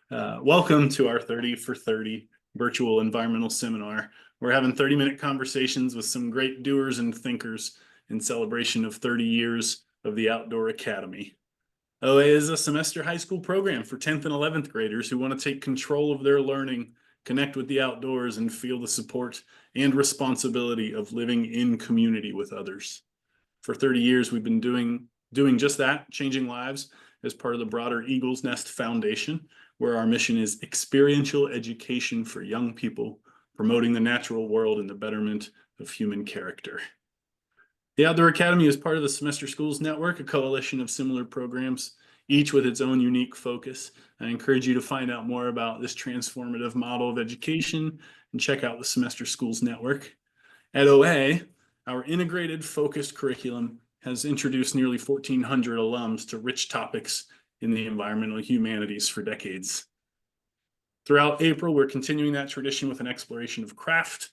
Welcome to our 30 for 30 virtual environmental seminar. We're having 30-minute conversations with some great doers and thinkers in celebration of 30 years of the Outdoor Academy. OA is a semester high school program for 10th and 11th graders who want to take control of their learning, connect with the outdoors, and feel the support and responsibility of living in community with others. For 30 years, we've been doing just that, changing lives as part of the broader Eagle's Nest Foundation, where our mission is experiential education for young people, promoting the natural world and the betterment of human character. The Outdoor Academy is part of the Semester Schools Network, a coalition of similar programs, each with its own unique focus. I encourage you to find out more about this transformative model of education and check out the Semester Schools Network. At OA, our integrated focused curriculum has introduced nearly 1,400 alums to rich topics in the environmental humanities for decades. Throughout April, we're continuing that tradition with an exploration of craft,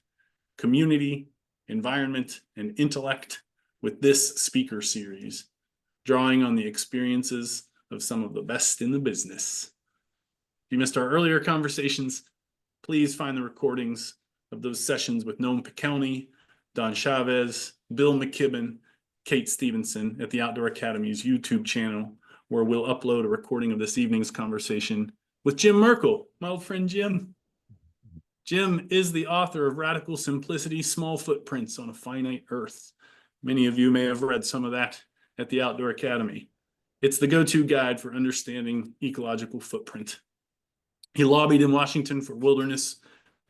community, environment, and intellect with this speaker series, drawing on the experiences of some of the best in the business. If you missed our earlier conversations, please find the recordings of those sessions with Noam Pikelny, Don Chavez, Bill McKibben, Kate Stevenson at the Outdoor Academy's YouTube channel, where we'll upload a recording of this evening's conversation with Jim Merkel, my old friend Jim. Jim is the author of Radical Simplicity, Small Footprints on a Finite Earth. Many of you may have read some of that at the Outdoor Academy. It's the go-to guide for understanding ecological footprint. He lobbied in Washington for wilderness,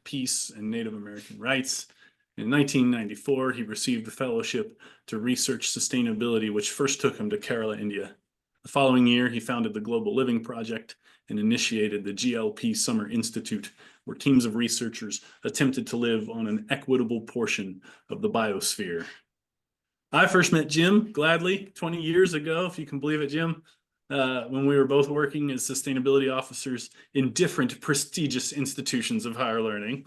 peace, and Native American rights. In 1994, he received the fellowship to research sustainability, which first took him to Kerala, India. The following year, he founded the Global Living Project and initiated the GLP Summer Institute, where teams of researchers attempted to live on an equitable portion of the biosphere. I first met Jim gladly 20 years ago, if you can believe it, Jim, when we were both working as sustainability officers in different prestigious institutions of higher learning.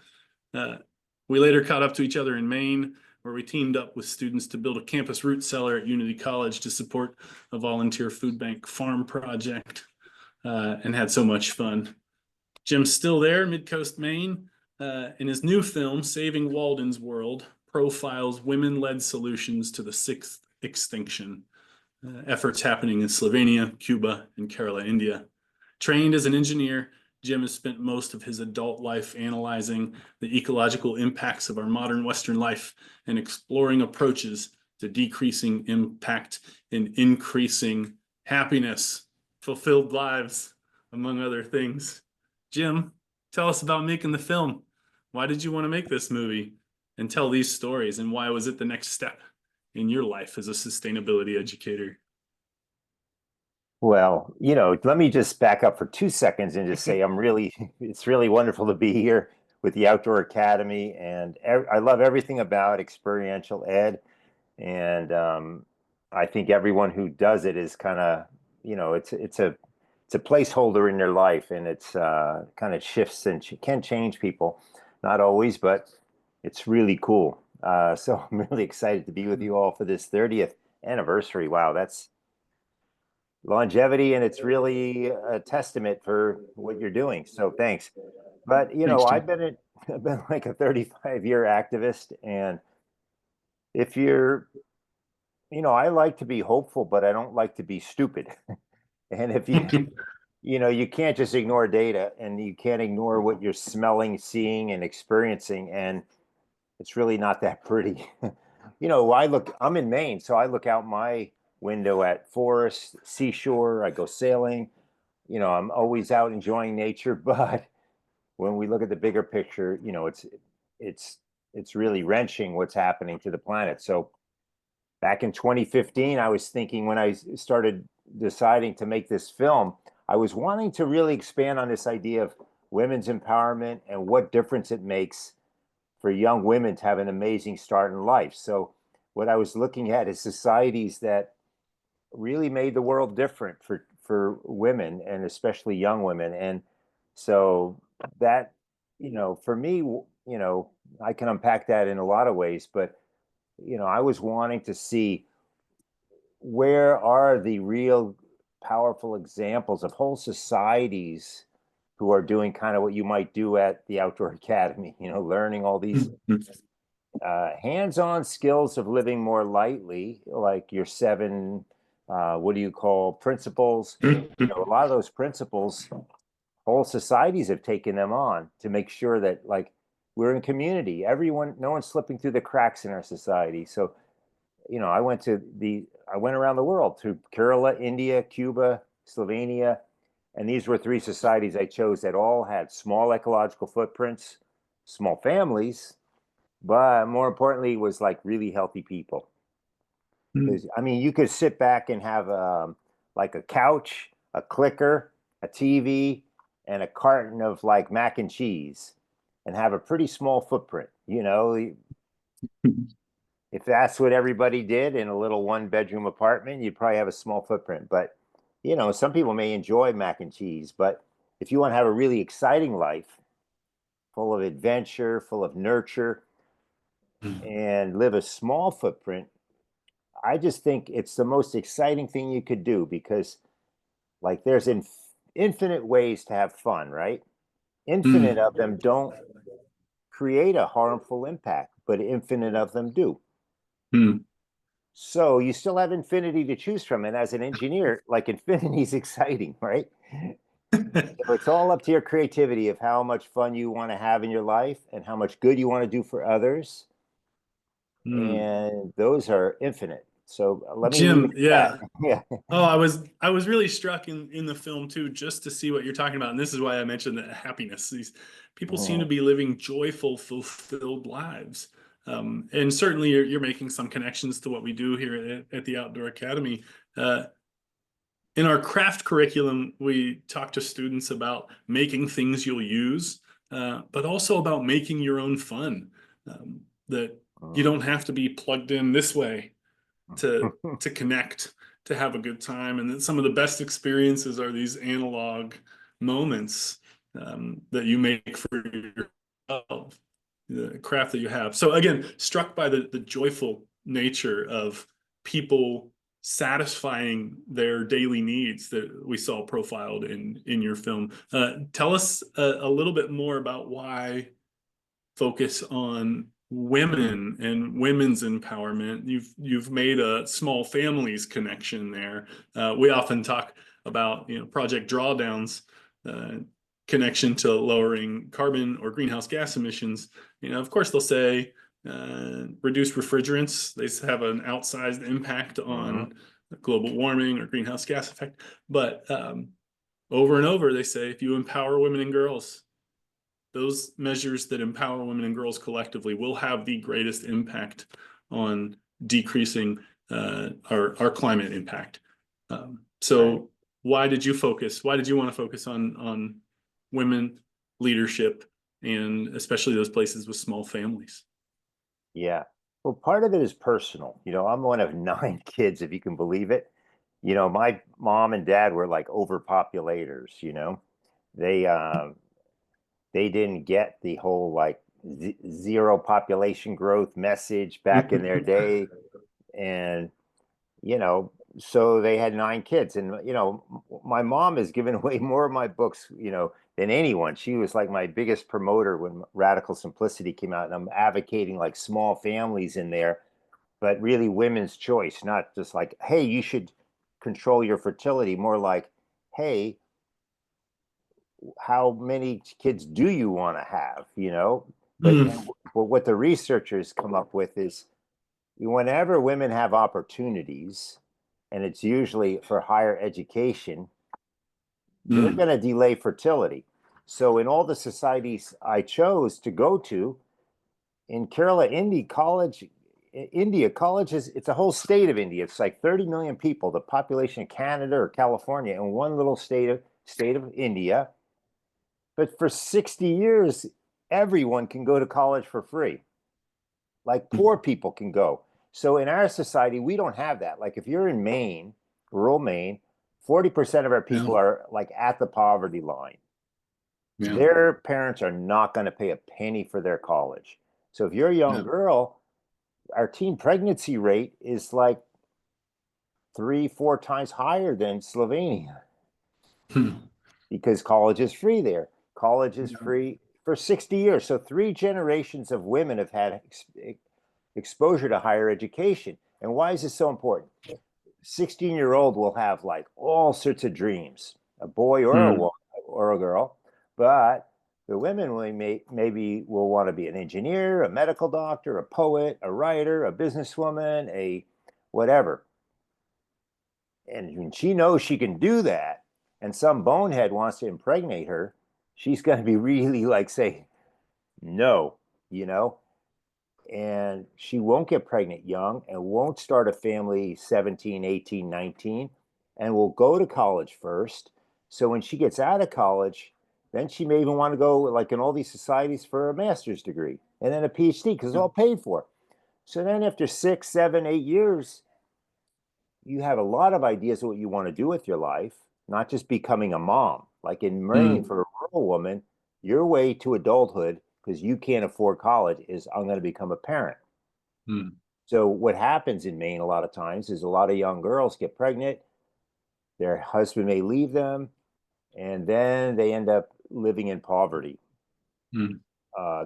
We later caught up to each other in Maine, where we teamed up with students to build a campus root cellar at Unity College to support a volunteer food bank farm project, and had so much fun. Jim's still there, Mid-Coast, Maine. In his new film, Saving Walden's World, profiles women-led solutions to the sixth extinction, efforts happening in Slovenia, Cuba, and Kerala, India. Trained as an engineer, Jim has spent most of his adult life analyzing the ecological impacts of our modern Western life and exploring approaches to decreasing impact and increasing happiness, fulfilled lives, among other things. Jim, tell us about making the film. Why did you want to make this movie and tell these stories, and why was it the next step in your life as a sustainability educator? Well, let me just back up for 2 seconds and just say it's really wonderful to be here with the Outdoor Academy, and I love everything about experiential ed, and I think everyone who does it is kind of, it's a placeholder in their life, and it's kind of shifts and can change people, not always, but it's really cool. So I'm really excited to be with you all for this 30th anniversary. Wow, that's longevity, and it's really a testament for what you're doing. So thanks. But Thanks, Jim. I've been like a 35-year activist, and if you're, I like to be hopeful, but I don't like to be stupid. And if you can't just ignore data, and you can't ignore what you're smelling, seeing, and experiencing, and it's really not that pretty. I'm in Maine, so I look out my window at forest, seashore, I go sailing. I'm always out enjoying nature, but when we look at the bigger picture, it's it's really wrenching what's happening to the planet. So back in 2015, I was thinking, when I started deciding to make this film, I was wanting to really expand on this idea of women's empowerment and what difference it makes for young women to have an amazing start in life. So what I was looking at is societies that really made the world different for women, and especially young women. And so that, for me, I can unpack that in a lot of ways, but I was wanting to see, where are the real powerful examples of whole societies who are doing kind of what you might do at the outdoor academy, learning all these hands-on skills of living more lightly, like your seven, what do you call principles? A lot of those principles, whole societies have taken them on to make sure that like we're in community. Everyone, no one's slipping through the cracks in our society. So, I went around the world to Kerala, India, Cuba, Slovenia, and these were three societies I chose that all had small ecological footprints, small families, but more importantly, was like really healthy people. I mean, you could sit back and have like a couch, a clicker, a TV, and a carton of like mac and cheese, and have a pretty small footprint. If that's what everybody did in a little one-bedroom apartment, you'd probably have a small footprint. But some people may enjoy mac and cheese, but if you want to have a really exciting life, full of adventure, full of nurture, and live a small footprint, I just think it's the most exciting thing you could do because, like, there's infinite ways to have fun, right? Infinite of them don't create a harmful impact, but infinite of them do. So you still have infinity to choose from. And as an engineer, like infinity is exciting, right? So it's all up to your creativity of how much fun you want to have in your life and how much good you want to do for others. And those are infinite. So let me leave Jim, it at yeah. that. Yeah. Oh, I was really struck in the film too, just to see what you're talking about. And this is why I mentioned that happiness. These people seem to be living joyful, fulfilled lives. And certainly you're making some connections to what we do here at the Outdoor Academy. In our craft curriculum, we talk to students about making things you'll use, but also about making your own fun. That you don't have to be plugged in this way to connect, to have a good time, and that some of the best experiences are these analog moments that you make for yourself, the craft that you have. So again, struck by the joyful nature of people satisfying their daily needs that we saw profiled in your film. Tell us a little bit more about why focus on women and women's empowerment. You've made a small families connection there. We often talk about project drawdowns, connection to lowering carbon or greenhouse gas emissions. Of course they'll say reduce refrigerants. They have an outsized impact on global warming or greenhouse gas effect. But over and over they say if you empower women and girls, those measures that empower women and girls collectively will have the greatest impact on decreasing our climate impact. So why did you want to focus on women leadership, and especially those places with small families? Yeah. Well, part of it is personal. I'm one of 9 kids, if you can believe it. My mom and dad were like overpopulators. They didn't get the whole like zero population growth message back in their day. And, so they had 9 kids. And, my mom has given away more of my books, than anyone. She was like my biggest promoter when Radical Simplicity came out. And I'm advocating like small families in there, but really women's choice, not just like, hey, you should control your fertility, more like, hey, how many kids do you want to have, but what the researchers come up with is whenever women have opportunities, and it's usually for higher education, they're going to delay fertility. So in all the societies I chose to go to, in Kerala, India college it's a whole state of India. It's like 30 million people, the population of Canada or California, in one little state of India. But for 60 years, everyone can go to college for free. Like poor people can go. So in our society, we don't have that. Like if you're in Maine, rural Maine, 40% of our people are like at the poverty line. Their parents are not going to pay a penny for their college. So if you're a young girl, our teen pregnancy rate is like 3-4 times higher than Slovenia. because college is free there. College is Yeah. free for 60 years. So 3 generations of women have had exposure to higher education. And why is this so important? 16-year-old will have like all sorts of dreams, a boy Mm, or a girl, but the women maybe will want to be an engineer, a medical doctor, a poet, a writer, a businesswoman, a whatever. And when she knows she can do that, and some bonehead wants to impregnate her, she's going to be really like, say, no, you know, and she won't get pregnant young and won't start a family 17, 18, 19, and will go to college first. So when she gets out of college, then she may even want to go, like in all these societies, for a master's degree and then a PhD because it's yeah. all paid for. So then after 6, 7, 8 years, you have a lot of ideas of what you want to do with your life, not just becoming a mom. Like in Maine, Mm, for a rural woman, your way to adulthood, because you can't afford college, is I'm going to become a parent. mm, So what happens in Maine a lot of times is a lot of young girls get pregnant, their husband may leave them, and then they end up living in poverty. mm,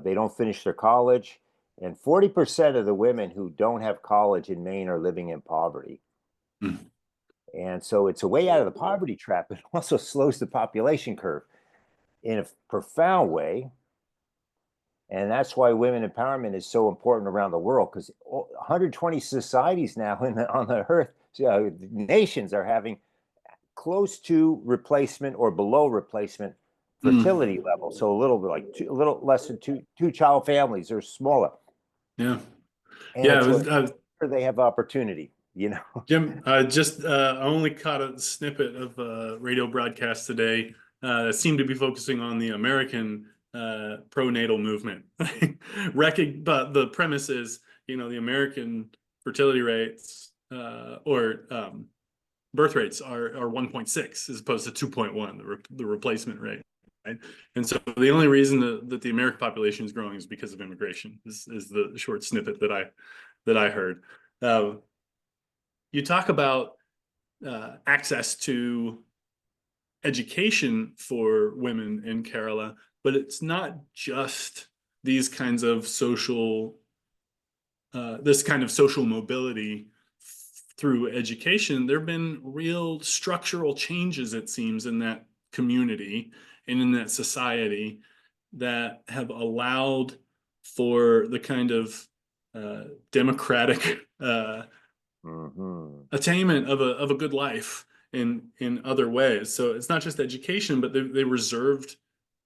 They don't finish their college, and 40% of the women who don't have college in Maine are living in poverty. mm. And so it's a way out of the poverty trap, but it also slows the population curve in a profound way. And that's why women empowerment is so important around the world, because 120 societies now on the earth, nations are having close to replacement or below replacement fertility Mm. level. So a little bit like a little less than two child families or smaller. Yeah. And Yeah. it's where they have opportunity, Jim, I only caught a snippet of a radio broadcast today that seemed to be focusing on the American pronatal movement. But the premise is, the American fertility rates or birth rates are 1.6 as opposed to 2.1, the replacement rate. Right? And so the only reason that the American population is growing is because of immigration. Is the short snippet that I heard. Uh, you talk about access to education for women in Kerala, but it's not just these kinds of this kind of social mobility through education. There have been real structural changes, it seems, in that community and in that society that have allowed for the kind of democratic hmm attainment of a good life in other ways. So it's not just education, but they reserved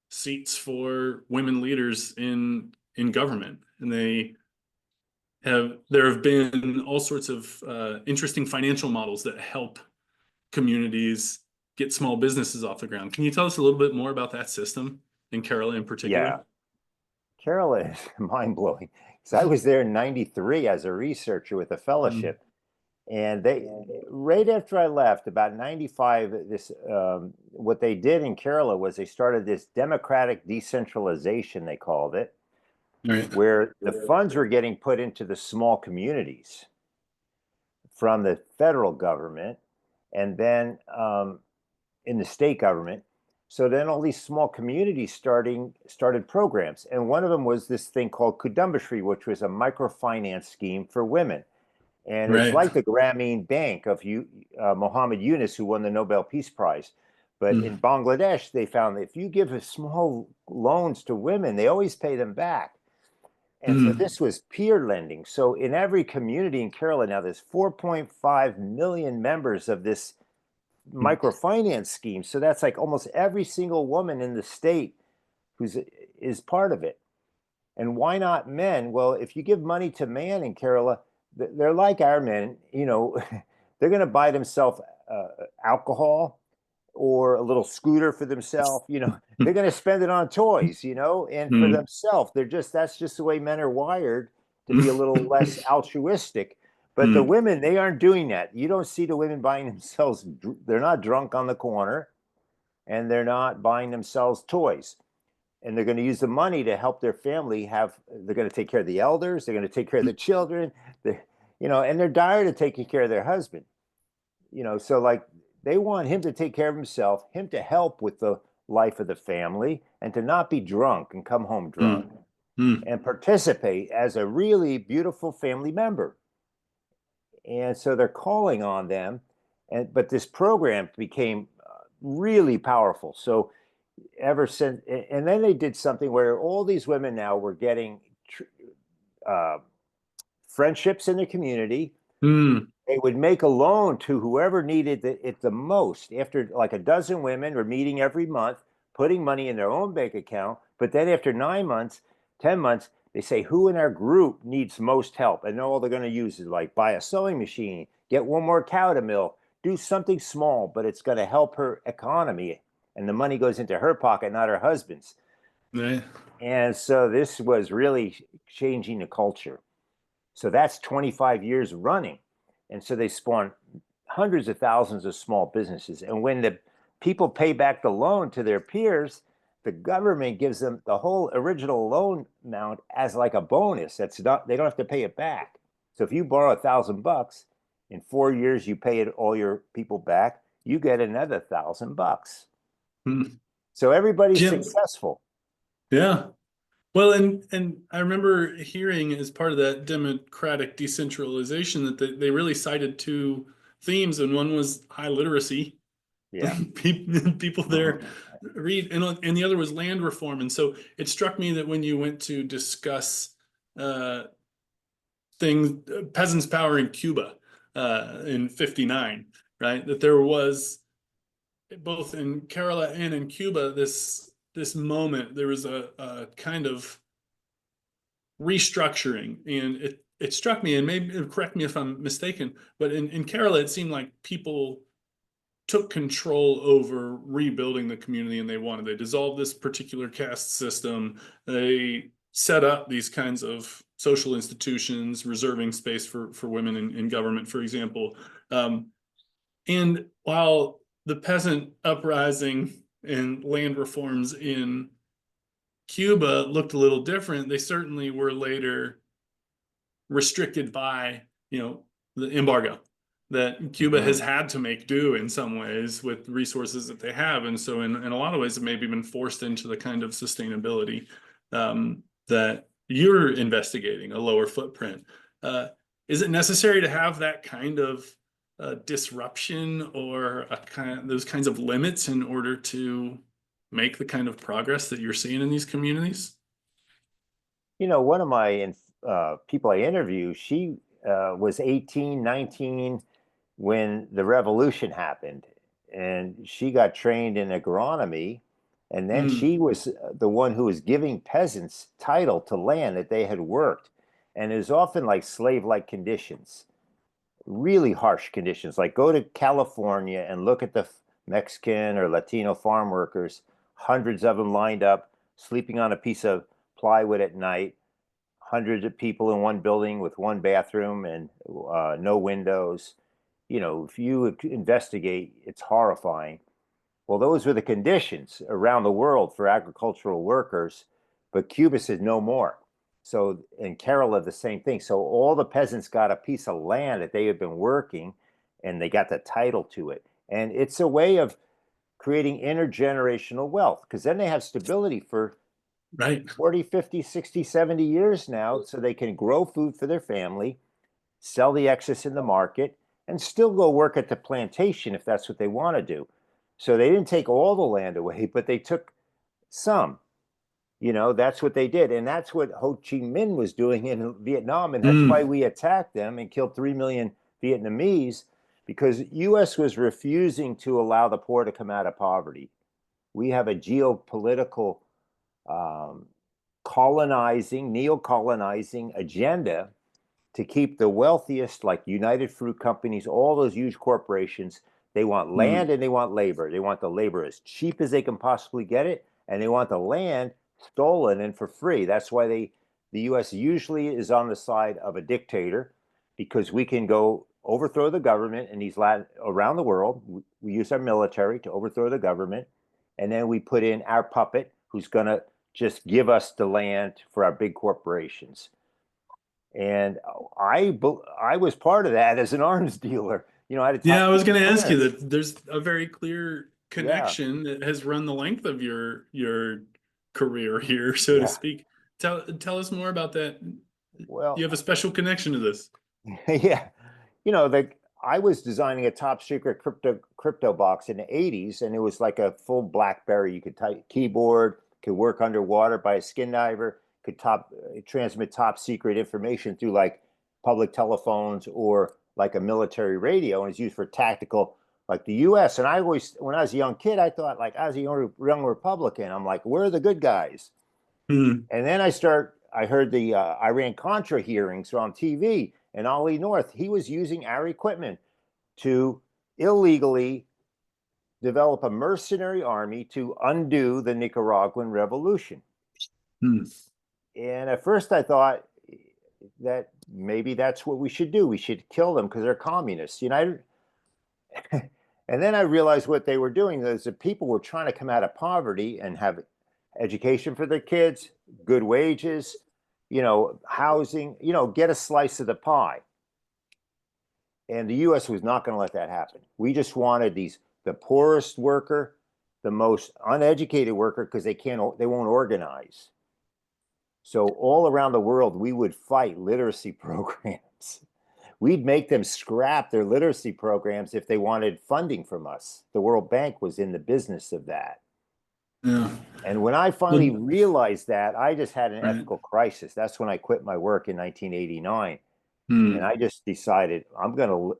seats for women leaders in government, and there have been all sorts of interesting financial models that help communities get small businesses off the ground. Can you tell us a little bit more about that system in Kerala in particular? Yeah. Kerala is mind blowing. So I was there in '93 as a researcher with a Mm, fellowship. And they, right after I left, about '95, what they did in Kerala was they started this democratic decentralization, they called it, right. where the funds were getting put into the small communities from the federal government and then in the state government. So then all these small communities started programs. And one of them was this thing called Kudumbashree, which was a microfinance scheme for women. And it's Right. like the Grameen Bank of Mohammed Yunus, who won the Nobel Peace Prize. But in Mm, Bangladesh, they found that if you give small loans to women, they always pay them back. And so mm, this was peer lending. So in every community in Kerala now, there's 4.5 million members of this mm, microfinance scheme. So that's like almost every single woman in the state who's is part of it. And why not men? Well, if you give money to man in Kerala, they're like our men, they're going to buy themselves alcohol or a little scooter for themselves. They're going to spend it on toys, and for mm, themselves. That's just the way men are wired to be a mm, little less altruistic. But the mm, women, they aren't doing that. You don't see the women buying themselves, they're not drunk on the corner and they're not buying themselves toys, and they're going to use the money to help their family they're going to take care of the elders, they're going to take care of the children, and they're tired of taking care of their husband, so like they want him to take care of himself, him to help with the life of the family, and to not be drunk and come home drunk, Mm. Mm. and participate as a really beautiful family member. And so they're calling on them, but this program became really powerful. So ever since, and then they did something where all these women now were getting uh, friendships in the community. Mm. They would make a loan to whoever needed it the most. After like a dozen women were meeting every month, putting money in their own bank account. But then after 9 months, 10 months, they say who in our group needs most help. And all they're going to use is like buy a sewing machine, get one more cow to milk, do something small, but it's going to help her economy. And the money goes into her pocket, not her husband's. Right. And so this was really changing the culture. So that's 25 years running. And so they spawn hundreds of thousands of small businesses. And when the people pay back the loan to their peers, the government gives them the whole original loan amount as like a bonus. That's not, they don't have to pay it back. So if you borrow $1,000, in 4 years you pay it all your people back, you get another $1,000. Mm. So everybody's Jim. successful. Yeah. Well, and I remember hearing as part of that democratic decentralization that they really cited two themes, and one was high literacy. Yeah. People there read, and the other was land reform. And so it struck me that when you went to discuss uh, things, peasants' power in Cuba in '59, right, that there was both in Kerala and in Cuba this moment. There was a kind of restructuring, and it struck me, and maybe correct me if I'm mistaken, but in Kerala it seemed like people took control over rebuilding the community, and they dissolved this particular caste system. They set up these kinds of social institutions, reserving space for women in government, for example. And while the peasant uprising and land reforms in Cuba looked a little different, they certainly were later restricted by, the embargo that Cuba has Mhm. had to make do in some ways with resources that they have. And so in a lot of ways, it maybe been forced into the kind of sustainability that you're investigating, a lower footprint. Is it necessary to have that kind of disruption or those kinds of limits in order to make the kind of progress that you're seeing in these communities? One of my people I interview, she was 18, 19 when the revolution happened, and she got trained in agronomy, and then Mm. she was the one who was giving peasants title to land that they had worked, and it was often like slave-like conditions, really harsh conditions. Like go to California and look at the Mexican or Latino farm workers, hundreds of them lined up, sleeping on a piece of plywood at night, hundreds of people in one building with one bathroom and no windows. If you investigate, it's horrifying. Well, those were the conditions around the world for agricultural workers, but Cuba said no more. So in Kerala, the same thing. So all the peasants got a piece of land that they had been working, and they got the title to it. And it's a way of creating intergenerational wealth, because then they have stability for Right. 40, 50, 60, 70 years now, so they can grow food for their family, sell the excess in the market, and still go work at the plantation if that's what they want to do. So they didn't take all the land away, but they took some. That's what they did. And that's what Ho Chi Minh was doing in Vietnam. And that's why Mm. we attacked them and killed 3 million Vietnamese, because US was refusing to allow the poor to come out of poverty. We have a geopolitical um, colonizing, neo-colonizing agenda to keep the wealthiest, like United Fruit Companies, all those huge corporations. They want Mm. land and they want labor. They want the labor as cheap as they can possibly get it, and they want the land stolen and for free. That's why the US usually is on the side of a dictator, because we can go overthrow the government in these around the world. We use our military to overthrow the government, and then we put in our puppet who's going to just give us the land for our big corporations. And I was part of that as an arms dealer. I had a Yeah, top I was secret going to ask you clearance. that there's a very clear Yeah, connection that has run the length of your career here, so to yeah. speak. Tell us more about that. You Well, have a special connection to this. yeah. I was designing a top secret crypto box in the 80s, and it was like a full BlackBerry. You could type keyboard, could work underwater by a skin diver, could transmit top secret information through like public telephones or like a military radio, and it's used for tactical, like the US. And I always, when I was a young kid, I thought like I was a young Republican. I'm like, where are the good guys? Hmm. And then I heard the Iran Contra hearings on TV, and Ollie North, he was using our equipment to illegally develop a mercenary army to undo the Nicaraguan revolution. Hmm. And at first I thought that maybe that's what we should do. We should kill them because they're communists. And then I realized what they were doing is that people were trying to come out of poverty and have education for their kids, good wages, housing, get a slice of the pie. And the US was not going to let that happen. We just wanted the poorest worker, the most uneducated worker, because they won't organize. So all around the world, we would fight literacy programs. We'd make them scrap their literacy programs if they wanted funding from us. The World Bank was in the business of that. Yeah. And when I finally Well, realized that, I just had an right. ethical crisis. That's when I quit my work in 1989. And Hmm. I just decided I'm going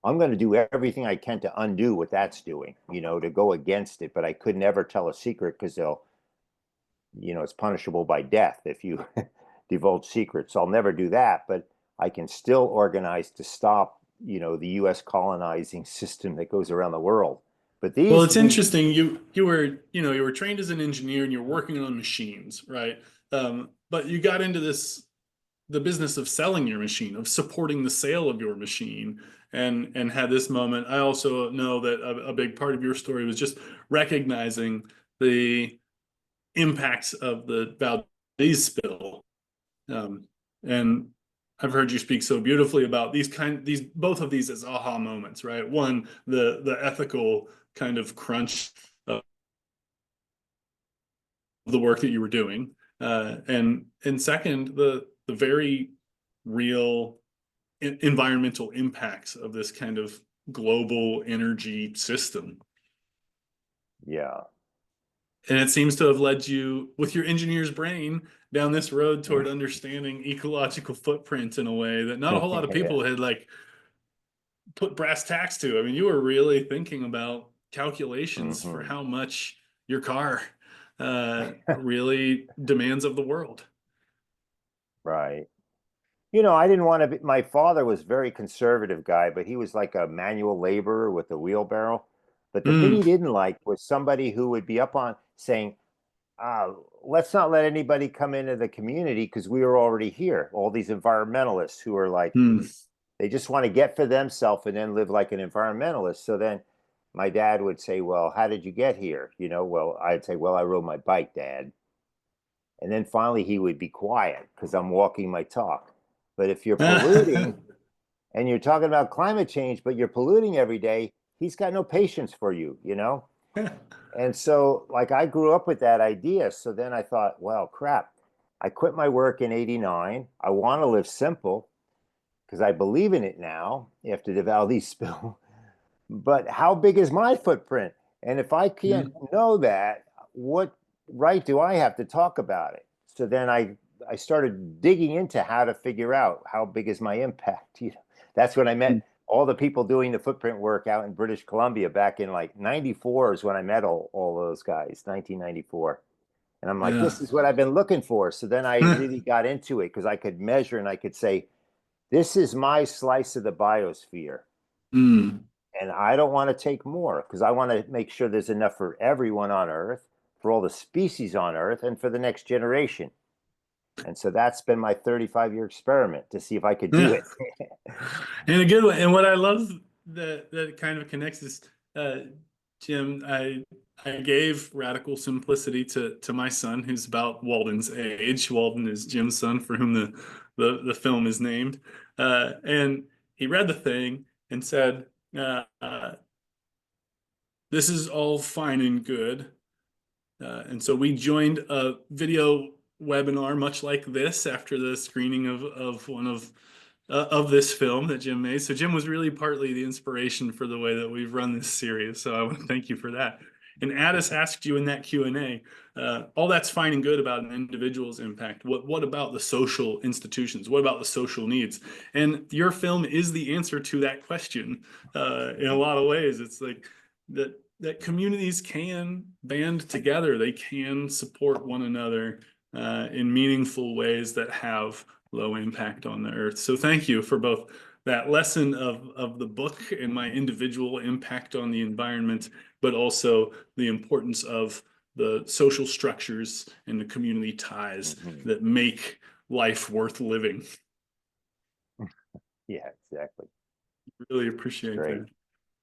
to do everything I can to undo what that's doing, to go against it. But I could never tell a secret because it's punishable by death if you divulge secrets. So I'll never do that. But I can still organize to stop, the US colonizing system that goes around the world. But Well, these, it's interesting. You were trained as an engineer and you're working on machines, right? But you got into the business of selling your machine, of supporting the sale of your machine, and had this moment. I also know that a big part of your story was just recognizing the impacts of the Valdez spill. And I've heard you speak so beautifully about these both of these as aha moments, right? One, the ethical kind of crunch of the work that you were doing, and second, the very real environmental impacts of this kind of global energy system. yeah. And it seems to have led you, with your engineer's brain, down this road toward understanding ecological footprint in a way that not a whole lot of Yeah. people had like put brass tacks to. I mean, you were really thinking about calculations for Hmm. how much your car really demands of the world. Right. I didn't want to be, my father was a very conservative guy, but he was like a manual laborer with a wheelbarrow. But the thing Mm, he didn't like was somebody who would be up on saying, let's not let anybody come into the community because we are already here. All these environmentalists who are like, mm. they just want to get for themselves and then live like an environmentalist. So then my dad would say, well, how did you get here? Well, I'd say, well, I rode my bike, Dad. And then finally he would be quiet because I'm walking my talk. But if you're polluting and you're talking about climate change, but you're polluting every day, he's got no patience for you. And so, like, I grew up with that idea. So then I thought, well, crap. I quit my work in 89. I want to live simple because I believe in it now after the Valdez spill. But how big is my footprint? And if I Yeah. can't know that, what right do I have to talk about it? So then I started digging into how to figure out how big is my impact. That's when I met all the people doing the footprint work out in British Columbia back in like 94 is when I met all those guys, 1994. And I'm like, Yeah. this is what I've been looking for. So then I really got into it because I could measure and I could say, this is my slice of the biosphere. Mm. And I don't want to take more because I want to make sure there's enough for everyone on Earth, for all the species on Earth, and for the next generation. And so that's been my 35-year experiment to see if I could do Yeah. it. And a good one. And what I love that kind of connects is, Jim, I gave radical simplicity to my son, who's about Walden's age. Walden is Jim's son, for whom the film is named. And he read the thing, and said, this is all fine and good. And so we joined a video webinar much like this after the screening of one of this film that Jim made. So Jim was really partly the inspiration for the way that we've run this series. So I want to thank you for that. And Addis asked you in that Q&A, all that's fine and good about an individual's impact. What about the social institutions? What about the social needs? And your film is the answer to that question in a lot of ways. It's like that communities can band together. They can support one another in meaningful ways that have low impact on the earth. So thank you for both that lesson of the book and my individual impact on the environment, but also the importance of the social structures and the community ties that make life worth living. Yeah, exactly. Really appreciate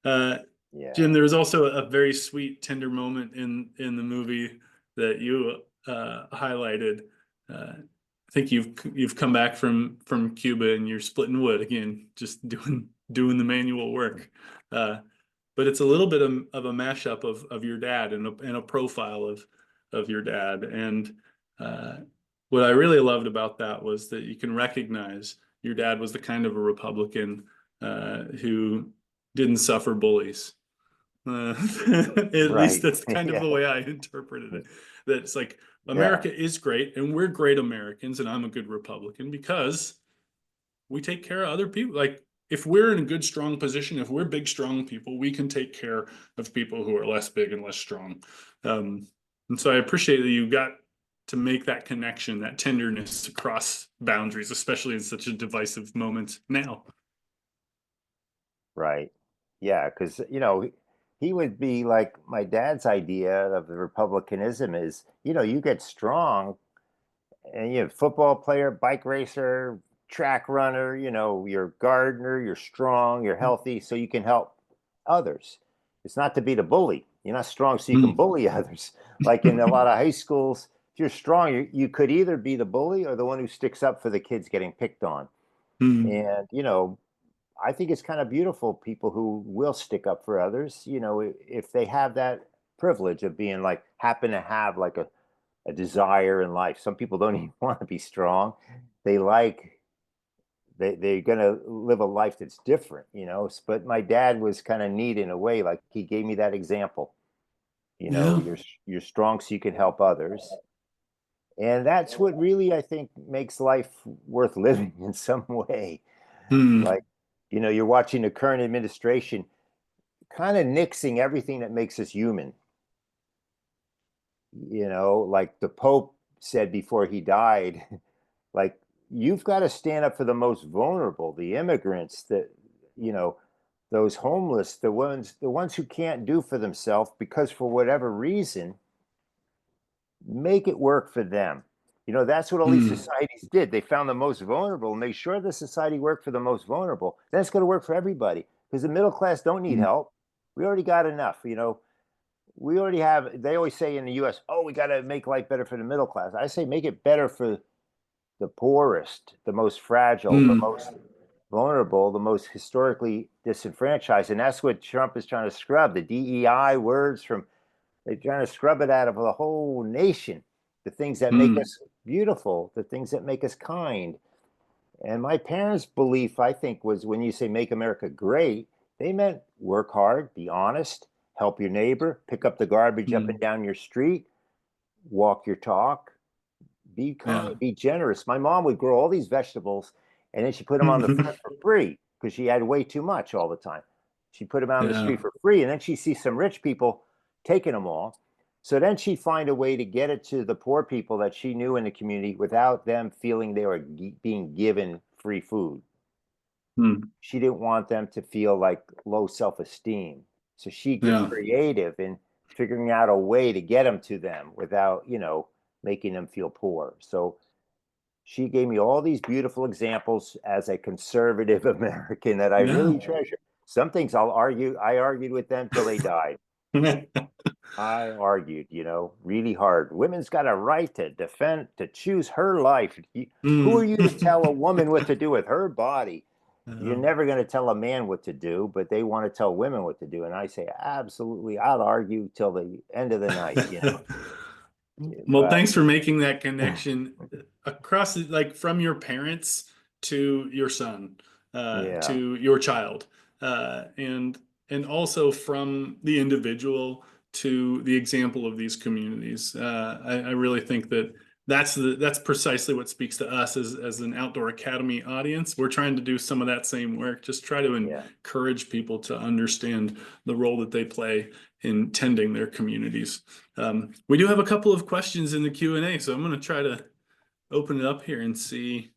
that. Yeah. Jim, there was also a very sweet, tender moment in the movie that you highlighted. I think you've come back from Cuba and you're splitting wood again, just doing the manual work. But it's a little bit of a mashup of your dad and a profile of your dad. And what I really loved about that was that you can recognize your dad was the kind of a Republican who didn't suffer bullies. At least that's kind of the way I interpreted it. That it's like America is great and we're great Americans and I'm a good Republican because we take care of other people. Like if we're in a good, strong position, if we're big, strong people, we can take care of people who are less big and less strong. And so I appreciate that you got to make that connection, that tenderness across boundaries, especially in such a divisive moment now. Right. Yeah, because he would be like my dad's idea of the republicanism is, you get strong and you're a football player, bike racer, track runner, you're a gardener, you're strong, you're healthy, so you can help others. It's not to be the bully. You're not strong so you can bully others. Like in a lot of high schools, if you're strong, you could either be the bully or the one who sticks up for the kids getting picked on. And, I think it's kind of beautiful people who will stick up for others, if they have that privilege of being like, happen to have like a desire in life. Some people don't even want to be strong. They're going to live a life that's different, but my dad was kind of neat in a way. Like he gave me that example, you're strong so you can help others. And that's what really, I think, makes life worth living in some way. Like, you're watching the current administration kind of nixing everything that makes us human. Like the Pope said before he died, like, you've got to stand up for the most vulnerable, the immigrants, those homeless, the ones who can't do for themselves because for whatever reason, make it work for them. That's what all these societies did. They found the most vulnerable and made sure the society worked for the most vulnerable. Then it's going to work for everybody because the middle class don't need help. We already got enough. We already have. They always say in the U.S., "Oh, we got to make life better for the middle class." I say, make it better for the poorest, the most fragile, the most vulnerable, the most historically disenfranchised, and that's what Trump is trying to scrub. The DEI words from they're trying to scrub it out of the whole nation. The things that make us beautiful, the things that make us kind. And my parents' belief, I think, was when you say make America great, they meant work hard, be honest, help your neighbor, pick up the garbage up and down your street, walk your talk, be kind, be generous. My mom would grow all these vegetables and then she put them on the front for free because she had way too much all the time. She put them out on the street for free and then she sees some rich people taking them all. So then she'd find a way to get it to the poor people that she knew in the community without them feeling they were being given free food. She didn't want them to feel like low self-esteem. So she'd get creative in figuring out a way to get them to them without, making them feel poor. So she gave me all these beautiful examples as a conservative American that I really treasure. Some things I argued with them till they died. I argued, really hard. Women's got a right to defend, to choose her life. Who are you to tell a woman what to do with her body? you're never going to tell a man what to do, but they want to tell women what to do. And I say, absolutely, I'll argue till the end of the night, you know. Well, But thanks for making that connection across, like from your parents to your son, yeah, to your child, and also from the individual to the example of these communities. I really think that that's precisely what speaks to us as an outdoor academy audience. We're trying to do some of that same work, just try to yeah. encourage people to understand the role that they play in tending their communities. We do have a couple of questions in the Q&A, so I'm going to try to open it up here and see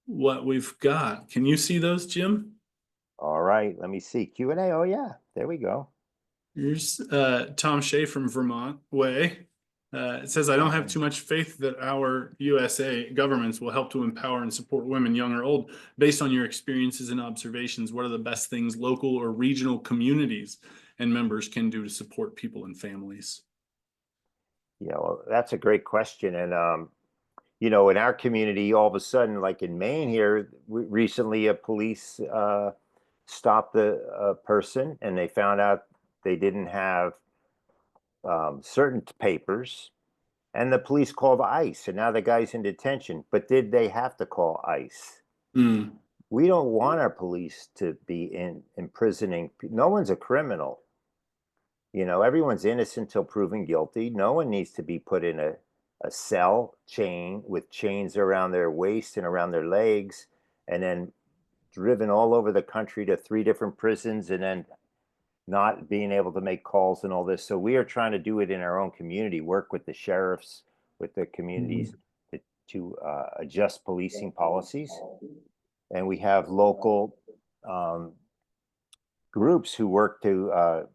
what we've got. Can you see those, Jim? All right, let me see. Q&A. Oh, yeah, there we go. Here's Tom Shea from Vermont Way. It says, I don't have too much faith that our USA governments will help to empower and support women, young or old. Based on your experiences and observations, what are the best things local or regional communities and members can do to support people and families? Yeah, well, that's a great question. And, you know, in our community, all of a sudden, like in Maine here, recently a police stopped a person and they found out they didn't have certain papers. And the police called ICE, and now the guy's in detention. But did they have to call ICE? Mm, We don't want our police to be imprisoning. No one's a criminal. You know, everyone's innocent till proven guilty. No one needs to be put in a cell chain with chains around their waist and around their legs, and then driven all over the country to 3 different prisons, and then not being able to make calls and all this. So we are trying to do it in our own community, work with the sheriffs, with the communities mm, to adjust policing policies. And we have local um, groups who work to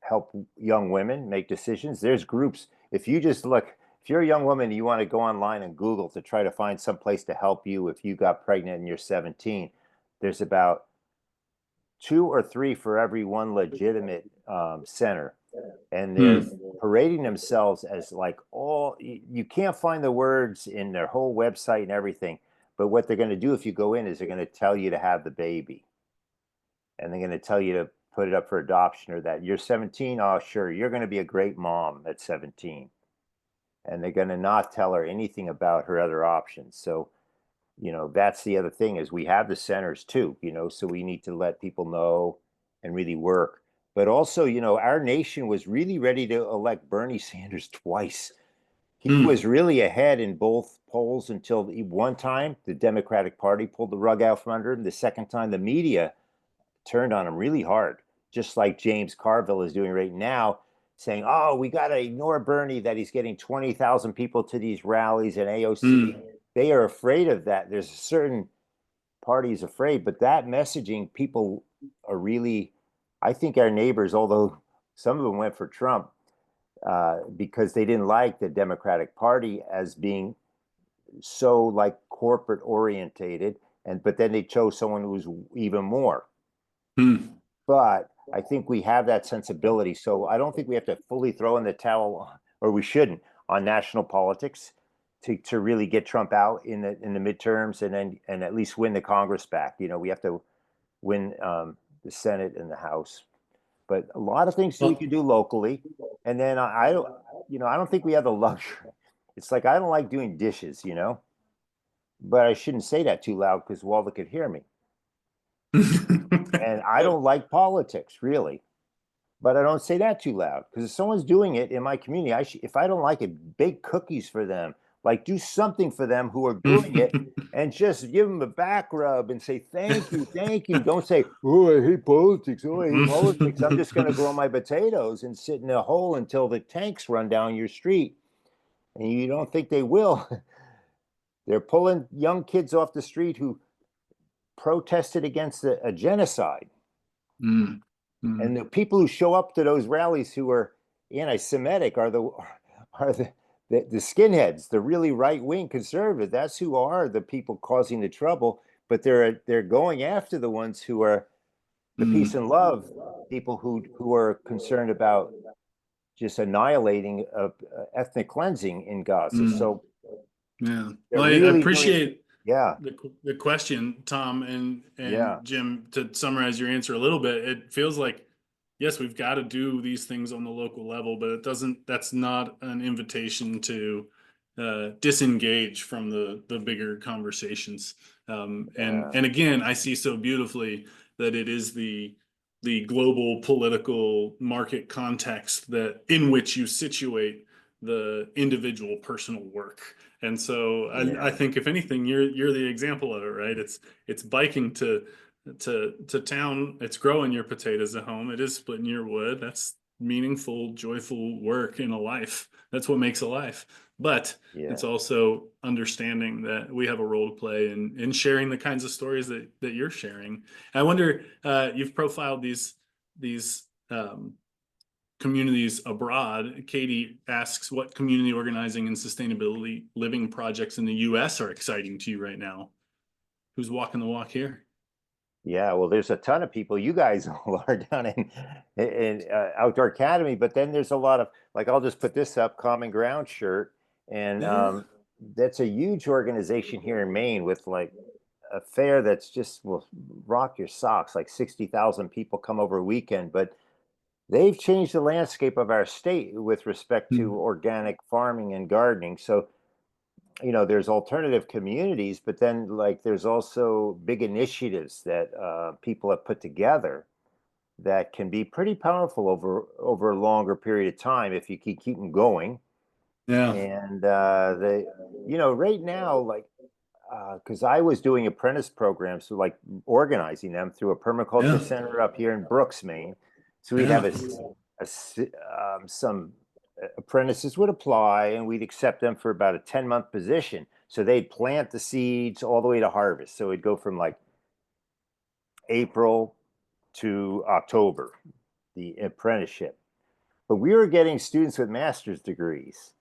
help young women make decisions. There's groups. If you just look, if you're a young woman and you want to go online and Google to try to find some place to help you if you got pregnant and you're 17, there's about 2 or 3 for every one legitimate center. And they're mm, parading themselves as like all, you can't find the words in their whole website and everything. But what they're going to do if you go in is they're going to tell you to have the baby. And they're going to tell you to put it up for adoption, or that you're 17. Oh, sure, you're going to be a great mom at 17. And they're going to not tell her anything about her other options. So, you know, that's the other thing is we have the centers too, you know, so we need to let people know and really work. But also, you know, our nation was really ready to elect Bernie Sanders twice. He was mm, really ahead in both polls until one time the Democratic Party pulled the rug out from under him. The second time the media turned on him really hard, just like James Carville is doing right now, saying, oh, we got to ignore Bernie, that he's getting 20,000 people to these rallies and AOC. mm, They are afraid of that. There's a certain parties afraid, but that messaging, people are really, I think our neighbors, although some of them went for Trump because they didn't like the Democratic Party as being so like corporate orientated, and but then they chose someone who was even more. mm. But I think we have that sensibility. So I don't think we have to fully throw in the towel, or we shouldn't, on national politics to really get Trump out in the midterms and then and at least win the Congress back. You know, we have to win the Senate and the House. But a lot of things we can Well, do locally. And then I don't, you know, I don't think we have the luxury. It's like I don't like doing dishes, you know, but I shouldn't say that too loud because Walden could hear me. And I don't like politics really, but I don't say that too loud because if someone's doing it in my community, if I don't like it, bake cookies for them, like do something for them who are doing it, and just give them a back rub and say thank you, thank you. Don't say, oh, I hate politics. Oh, I hate politics. I'm just going to grow my potatoes and sit in a hole until the tanks run down your street. And you don't think they will. They're pulling young kids off the street who protested against a genocide. Mm, And mm, the people who show up to those rallies who are anti-Semitic are the skinheads, the really right-wing conservative. That's who are the people causing the trouble. But they're going after the ones who are the peace mm, and love people who are concerned about just annihilating ethnic cleansing in Gaza. mm. So Yeah. they're Well, I really doing. appreciate Yeah, the question, Tom and yeah, Jim, to summarize your answer a little bit, it feels like yes, we've got to do these things on the local level, but it doesn't. That's not an invitation to disengage from the bigger conversations. yeah, And again, I see so beautifully that it is the global political market context that in which you situate the individual personal work. And so I yeah, think if anything, you're the example of it, right? It's biking to town. It's growing your potatoes at home. It is splitting your wood. That's meaningful, joyful work in a life. That's what makes a life. But yeah. it's also understanding that we have a role to play in sharing the kinds of stories that you're sharing. I wonder, you've profiled these communities abroad. Katie asks, what community organizing and sustainability living projects in the US are exciting to you right now? Who's walking the walk here? Yeah, well, there's a ton of people. You guys all are down in Outdoor Academy, but then there's a lot of like I'll just put this up, Common Ground shirt, and Yeah. that's a huge organization here in Maine with like a fair that's just will rock your socks. Like 60,000 people come over a weekend, but they've changed the landscape of our state with respect to Hmm. organic farming and gardening. So there's alternative communities, but then like there's also big initiatives that people have put together that can be pretty powerful over a longer period of time if you keep them going. Yeah. And they, right now, like, because I was doing apprentice programs, so like organizing them through a permaculture Yeah. center up here in Brooks, Maine. So we'd have Yeah. some apprentices would apply, and we'd accept them for about a 10-month position. So they'd plant the seeds all the way to harvest. So it'd go from like April to October, the apprenticeship. But we were getting students with master's degrees,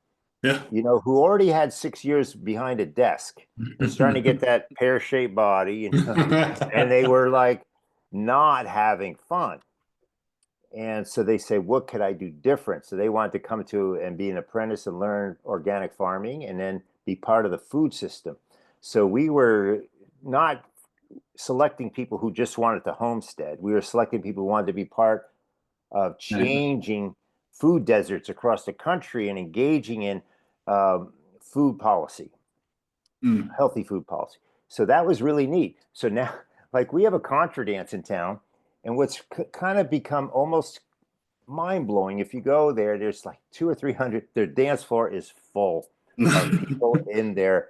Yeah. who already had 6 years behind a desk and starting to get that pear-shaped body, and they were like not having fun. And so they say, what could I do different? So they wanted to come to and be an apprentice and learn organic farming and then be part of the food system. So we were not selecting people who just wanted to homestead. We were selecting people who wanted to be part of changing food deserts across the country and engaging in food policy, Mm. healthy food policy. So that was really neat. So now, like, we have a contra dance in town, and what's kind of become almost mind blowing. If you go there, there's like 200 or 300. Their dance floor is full of people in their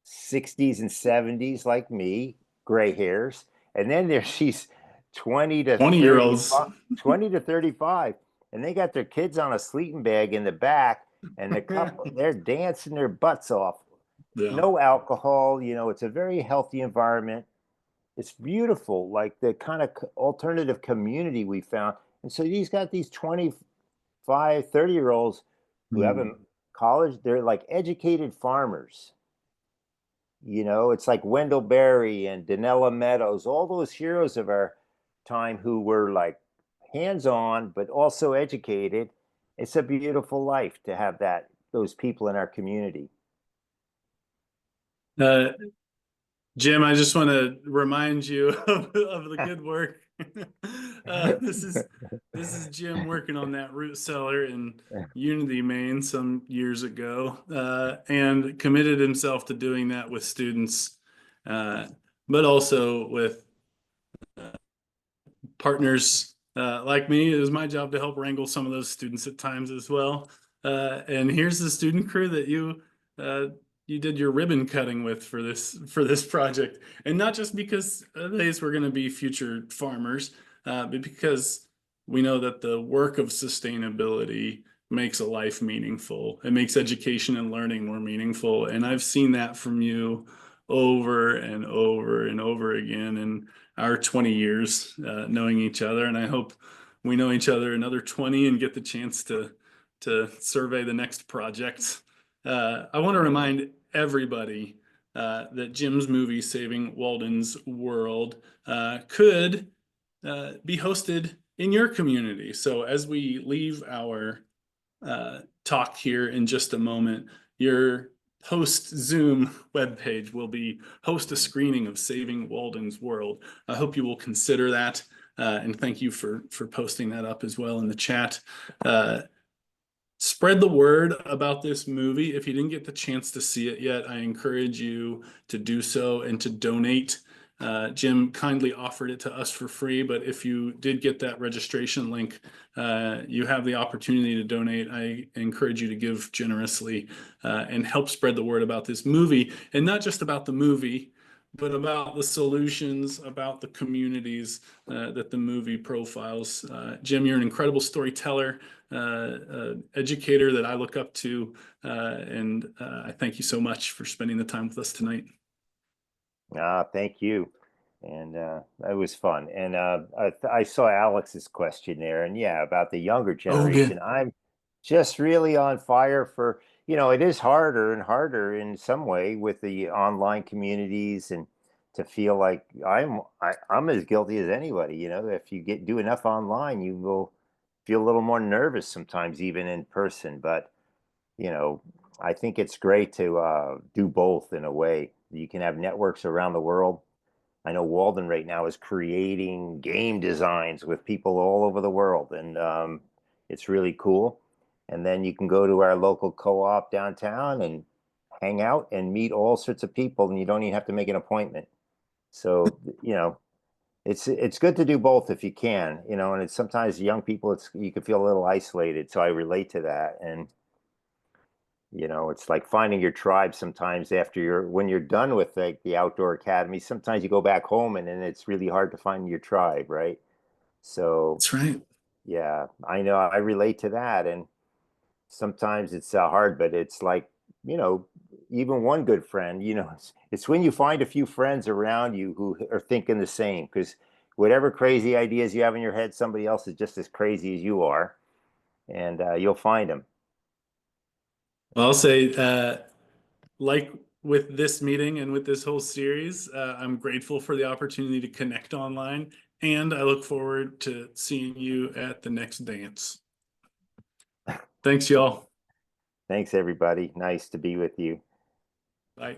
60s and 70s, like me, gray hairs, and then there's these 20 to 20-year-olds. 35, 20 to 35, and they got their kids on a sleeping bag in the back, and the couple they're dancing their butts off. Yeah. No alcohol, it's a very healthy environment. It's beautiful, like the kind of alternative community we found. And so these got these 25, 30-year olds who have a Mm. college, they're like educated farmers. It's like Wendell Berry and Danella Meadows, all those heroes of our time who were like hands-on, but also educated. It's a beautiful life to have those people in our community. Uh, Jim, I just want to remind you of the good work. This is Jim working on that root cellar in Unity, Maine, some years ago, and committed himself to doing that with students, uh, but also with partners like me. It was my job to help wrangle some of those students at times as well. And here's the student crew that uh, you did your ribbon cutting with for this project, and not just because these were going to be future farmers, but because we know that the work of sustainability makes a life meaningful. It makes education and learning more meaningful, and I've seen that from you over and over and over again. And our 20 years knowing each other, and I hope we know each other another 20 and get the chance to survey the next project. I want to remind everybody that Jim's movie Saving Walden's World could be hosted in your community. So as we leave our talk here in just a moment, your post Zoom webpage will be host a screening of Saving Walden's World. I hope you will consider that. And thank you for posting that up as well in the chat. Spread the word about this movie. If you didn't get the chance to see it yet, I encourage you to do so and to donate. Jim kindly offered it to us for free, but if you did get that registration link, you have the opportunity to donate. I encourage you to give generously and help spread the word about this movie, and not just about the movie, but about the solutions, about the communities that the movie profiles. Jim, you're an incredible storyteller, educator that I look up to, and I thank you so much for spending the time with us tonight. Thank you. And that was fun. And I saw Alex's question there, and yeah, about the younger Oh, generation. good. I'm just really on fire for, it is harder and harder in some way with the online communities, and to feel like I'm as guilty as anybody. If you do enough online, you will feel a little more nervous sometimes, even in person. But you know, I think it's great to do both in a way. You can have networks around the world. I know Walden right now is creating game designs with people all over the world, and it's really cool. And then you can go to our local co-op downtown and hang out and meet all sorts of people, and you don't even have to make an appointment. So, it's good to do both if you can, and it's sometimes young people, you can feel a little isolated. So I relate to that. And it's like finding your tribe sometimes after when you're done with the outdoor academy. Sometimes you go back home and then it's really hard to find your tribe, right? So, That's right. yeah, I know I relate to that. And sometimes it's hard, but it's like, you know, even one good friend, it's when you find a few friends around you who are thinking the same, because whatever crazy ideas you have in your head, somebody else is just as crazy as you are, and you'll find them. Well, I'll say, like with this meeting and with this whole series, I'm grateful for the opportunity to connect online, and I look forward to seeing you at the next dance. Thanks, y'all. Thanks, everybody. Nice to be with you. Bye.